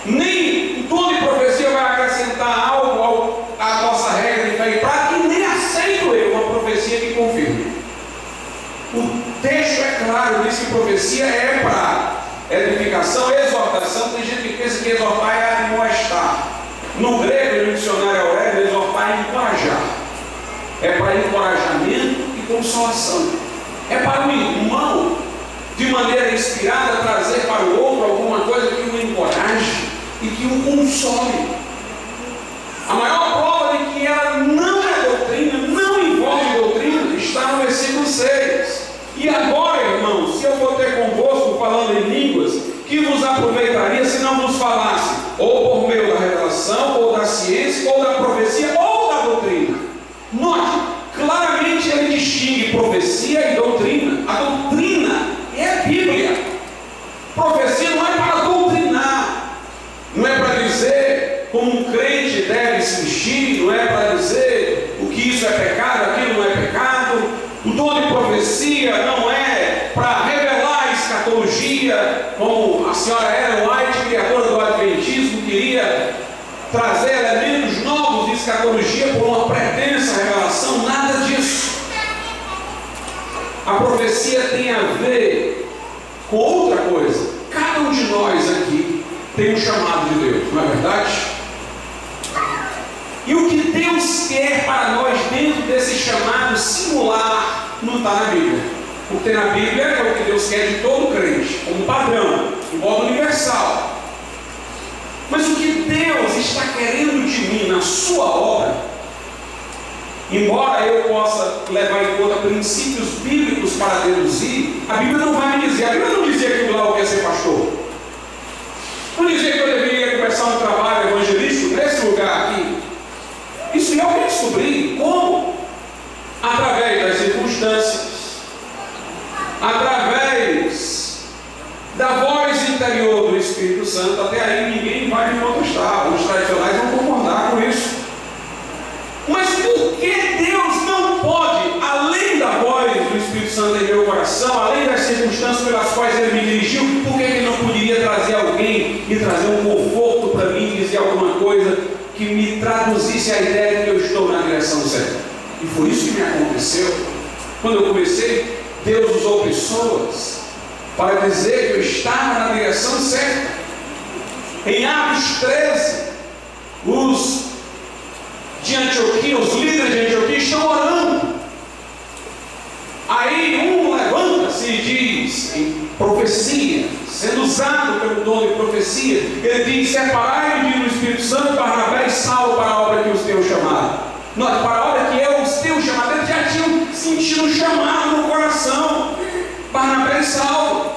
Speaker 1: Nem o dom de profecia vai acrescentar algo à nossa regra de fé e prática, e nem aceito eu uma profecia que confirme. O texto é claro, diz que profecia é para edificação, exortação. Tem gente que pensa que exortar é admoestar. No grego, no dicionário Aurélio, exortar é encorajar. É para encorajamento e consolação. É para o irmão, de maneira inspirada, trazer para o outro alguma coisa que o encoraje e que o console. A maior prova de que ela não é doutrina, não envolve doutrina, está no versículo 6. E agora, irmãos, se eu for ter convosco falando em línguas, que vos aproveitaria se não vos falasse, ou por meio da revelação, ou da ciência, ou da profecia, ou da doutrina? Note, claramente ele distingue profecia e doutrina. A doutrina é a Bíblia. Profecia não é para doutrinar, não é para dizer como um crente deve se vestir, não é para dizer o que isso é pecado, aquilo não é pecado. O dom de profecia não é para revelar a escatologia, como a senhora Ellen White, criadora do Adventismo, queria trazer elementos novos de escatologia por uma pretensa revelação. Nada disso. A profecia tem a ver com outra coisa. Cada um de nós aqui tem um chamado de Deus, não é verdade? E o que Deus quer para nós dentro desse chamado singular não está na Bíblia. O que tem na Bíblia é o que Deus quer de todo crente, como padrão, de modo universal. Mas o que Deus está querendo de mim na sua obra, embora eu possa levar em conta princípios bíblicos para deduzir, a Bíblia não vai me dizer. A Bíblia não dizia que lá eu queria ser pastor. Não dizia que eu deveria começar um trabalho evangelístico nesse lugar aqui. Isso eu descobri. Como? Através das circunstâncias, através da voz interior do Espírito Santo. Até aí ninguém vai me contestar. Os tradicionais vão concordar com isso. Mas por que Deus não pode, além da voz do Espírito Santo em meu coração, além das circunstâncias pelas quais Ele me dirigiu, por que Ele não poderia trazer alguém e trazer um conforto para mim, dizer alguma coisa que me traduzisse a ideia de que eu estou na direção certa? E foi isso que me aconteceu. Quando eu comecei, Deus usou pessoas para dizer que eu estava na direção certa. Em Atos 13, os de Antioquia, os líderes de Antioquia estão orando. Aí um levanta-se e diz, em profecia, sendo usado pelo dom de profecia, ele diz: separai-me no Espírito Santo, Barnabé e Saulo para a obra que os tenho chamado. Note, para a obra que eu os tenho chamado. Eles já tinham sentido um chamado no coração. Barnabé e Saulo.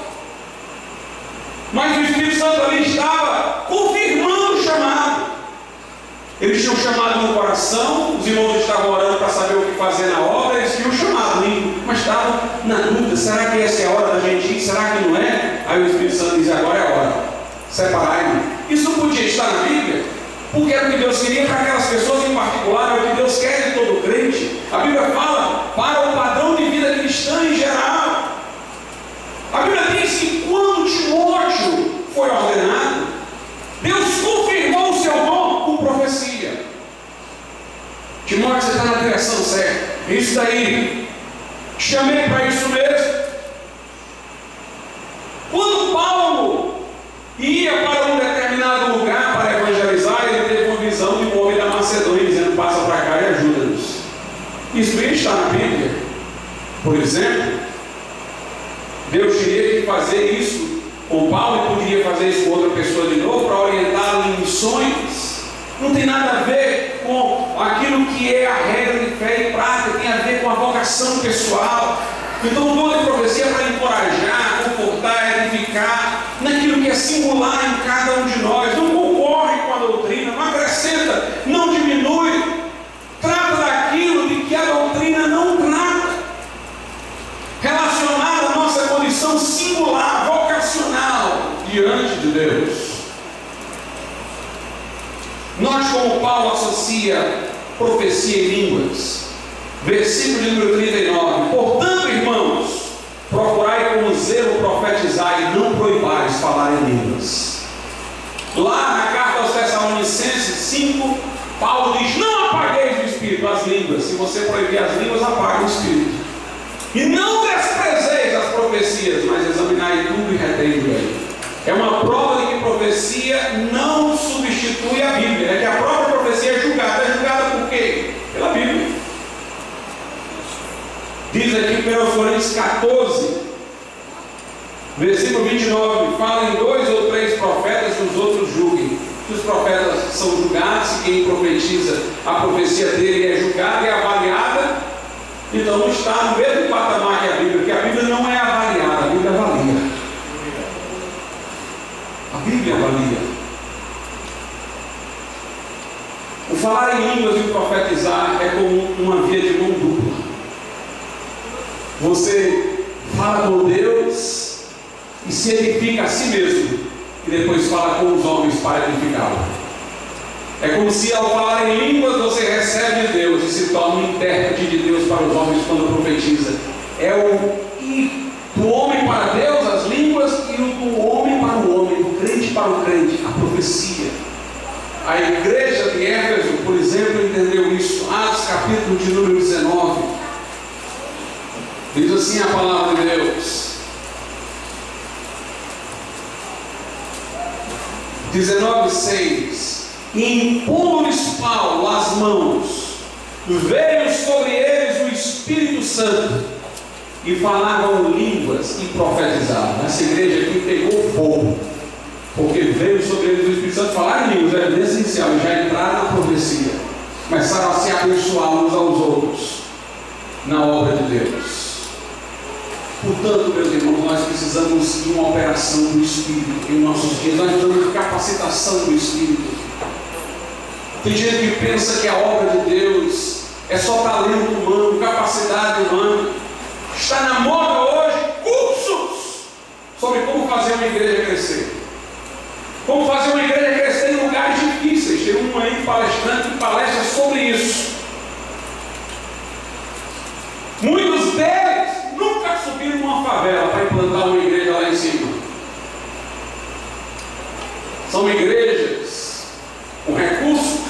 Speaker 1: Mas o Espírito Santo ali estava confirmando o chamado. Eles tinham chamado no coração, os irmãos estavam orando para saber o que fazer na obra, eles tinham chamado limpo, mas estavam na dúvida: será que essa é a hora da gente ir? Será que não é? Aí o Espírito Santo diz: agora é a hora, separai-me. Isso podia estar na Bíblia, porque era o que Deus queria para aquelas pessoas em particular, é o que Deus quer de todo crente. A Bíblia fala para o padrão de vida cristã em geral. A Bíblia diz que quando Timóteo foi ordenado, Deus confirmou o seu dom com profecia. Timóteo, você está na direção certa. Isso daí, chamei para isso mesmo. Quando Paulo ia para um determinado lugar para evangelizar, ele teve uma visão de um homem da Macedônia dizendo: passa para cá e ajuda-nos. Isso está na Bíblia. Por exemplo, Deus teria que fazer isso com Paulo e poderia fazer isso com outra pessoa de novo para orientá-lo em missões. Não tem nada a ver com aquilo que é a regra de fé e prática, tem a ver com a vocação pessoal. Então, toda profecia é para encorajar, confortar, edificar naquilo que é singular em cada um de nós. Não concorre com a doutrina, não acrescenta, não diminui. Trata daquilo de que a doutrina não trata, relacionada à nossa condição singular, vocacional diante de Deus. Note como Paulo associa profecia em línguas. Versículo de número 39. Portanto, irmãos, procurai com zelo profetizar e não proibais falar em línguas. Lá na carta aos Tessalonicenses 5, Paulo diz: não apagueis o Espírito, as línguas. Se você proibir as línguas, apaga o Espírito. E não desprezeis as profecias, mas examinai tudo e retei o bem. É uma prova de que profecia não substitui a Bíblia. É que a própria profecia é julgada. É julgada por quê? Pela Bíblia. Diz aqui em 1 Coríntios 14, versículo 29, fala em 2 ou 3 profetas que os outros julguem. Se os profetas são julgados, e quem profetiza, a profecia dele é julgada e avaliada, então não está no mesmo patamar que a Bíblia, porque a Bíblia não é avaliada, a Bíblia avalia. A Bíblia avalia. O falar em línguas e o profetizar é como uma via de mão dupla. Você fala com Deus e se edifica a si mesmo, e depois fala com os homens para edificá-lo. É como se ao falar em línguas você recebe de Deus e se torna um intérprete de Deus para os homens quando profetiza. É o ir do homem para Deus, as línguas, e o do homem para o homem, do crente para o crente, a profecia. A igreja de Éfeso, por exemplo, entendeu isso. Atos capítulo de número 19. Diz assim a palavra de Deus. 19:6. E impondo-lhes Paulo as mãos, veio sobre eles o Espírito Santo, e falavam línguas e profetizavam. Essa igreja aqui pegou fogo, porque veio sobre eles o Espírito Santo. Falar em línguas era essencial, já entraram na profecia, começaram a se abençoar uns aos outros na obra de Deus. Portanto, meus irmãos, nós precisamos de uma operação do Espírito em nossos dias. Nós precisamos de capacitação do Espírito. Tem gente que pensa que a obra de Deus é só talento humano, capacidade humana. Está na moda hoje cursos sobre como fazer uma igreja crescer. Como fazer uma igreja crescer em lugares difíceis. Tem um aí palestrante que palestra sobre isso. Muitos deles nunca subiram numa favela para implantar uma igreja lá em cima. São igrejas com recursos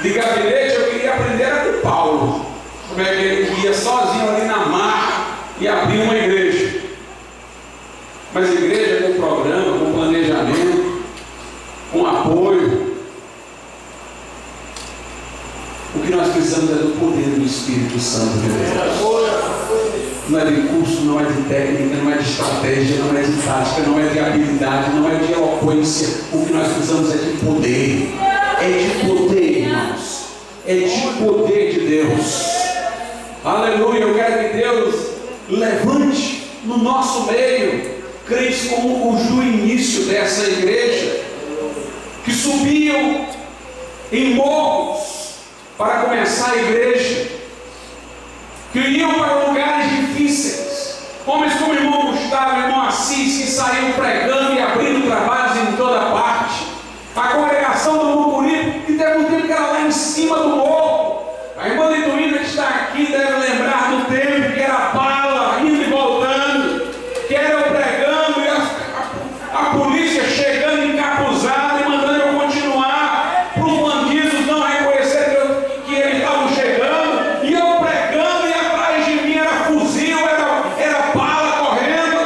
Speaker 1: de gabinete. Eu queria aprender com Paulo, como é que ele ia sozinho ali na marra e abrir uma igreja. Mas igreja com programa, com planejamento, com apoio. O que nós precisamos é do poder do Espírito Santo de Deus. Não é de curso, não é de técnica, não é de estratégia, não é de tática, não é de habilidade, não é de eloquência. O que nós precisamos é de poder. É de poder, irmãos. É de poder de Deus. Aleluia. Eu quero que Deus levante no nosso meio crentes como os do início dessa igreja, que subiam em morros para começar a igreja, que iam para lugares difíceis, homens como o irmão Gustavo e o irmão Assis, que saíam pregando e abrindo trabalhos em toda parte, a congregação do Mucuri, que teve um tempo que era lá em cima do morro. A irmã Liduína que está aqui deve lembrar do tempo que era bala, indo e voltando, que era eu pregando e a polícia chegando encapuzada e mandando eu continuar, para os bandidos não reconhecer que eles estavam chegando, e eu pregando e atrás de mim era fuzil, era bala correndo.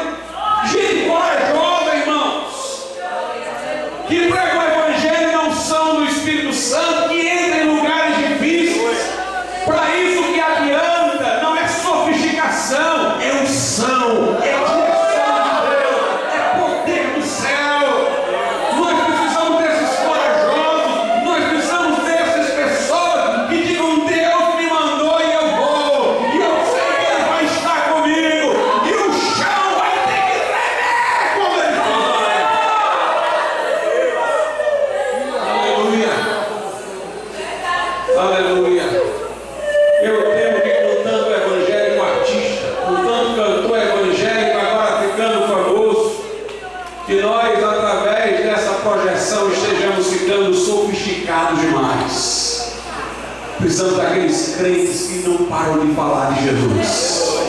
Speaker 1: Gente corajosa, irmãos, que pregam o Evangelho e não são do Espírito Santo, que entram em lugares difíceis. Para isso que adianta, não é sofisticação, é unção, é a direção de Deus, é poder do céu. Nós precisamos desses corajosos, nós precisamos dessas pessoas que digam: Deus me mandou e eu vou, e eu sei que Ele vai estar comigo, e o chão vai ter que tremer quando Ele for. Aleluia, aleluia. Eu temo que com tanto evangélico artista, com tanto cantor evangélico agora ficando famoso, que nós, através dessa projeção, estejamos ficando sofisticados demais. Precisamos daqueles crentes que não param de falar de Jesus,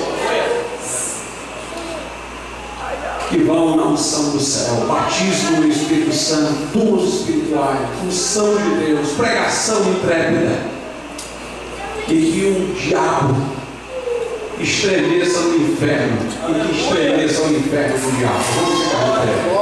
Speaker 1: que vão na unção do céu, batismo no Espírito Santo, dons espirituais, unção de Deus, pregação intrépida, e que o diabo estremeça no inferno, e que estremeça o inferno do diabo. Vamos ficar em pé.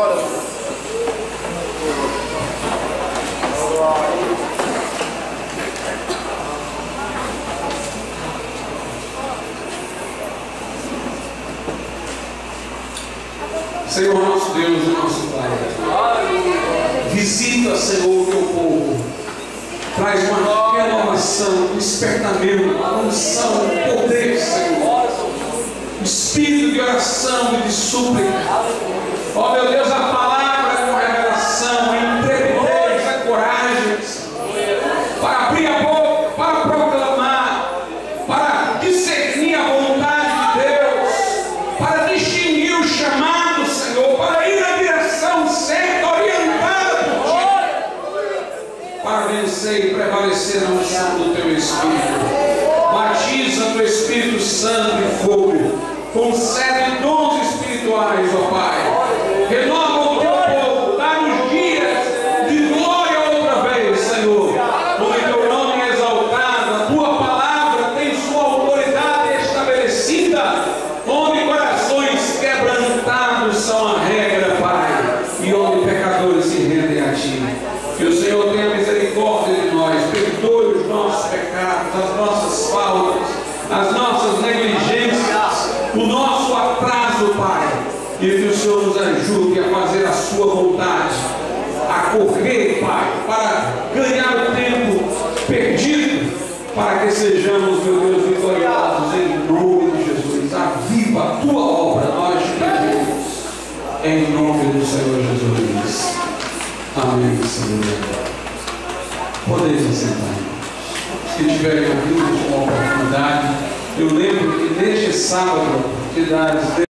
Speaker 1: Senhor nosso Deus e nosso Pai, visita, Senhor, o teu povo, traz uma renovação, um despertamento, uma unção, um poder, Senhor, um espírito de oração e de súplica. Ó meu Deus, a palavra com revelação, a intrepidez, a coragem, para abrir a boca, para proclamar, para discernir a vontade de Deus, para distinguir o chamado, Senhor, para ir na direção certa, orientada por Ti, para vencer e prevalecer na unção do Teu Espírito. Batiza do Espírito Santo e fogo, concede dons espirituais, ó Pai, renova o Teu povo, dá-nos dias de glória outra vez, Senhor, onde Teu nome é exaltado, a Tua palavra tem sua autoridade estabelecida, onde corações quebrantados são a regra, Pai, e onde pecadores se rendem a Ti. Que o Senhor tenha misericórdia de nós, perdoe os nossos pecados, as nossas faltas, as nossas negligências, o nosso atraso, Pai, e que o Senhor nos ajude a fazer a Sua vontade, a correr, Pai, para ganhar o tempo perdido, para que sejamos, meu Deus, vitoriosos em nome de Jesus. Aviva a Tua obra, nós te pedimos, em nome do Senhor Jesus. Amém, Senhor. Podemos sentar. Se tiverem ouvido uma oportunidade, eu lembro que neste sábado, atividades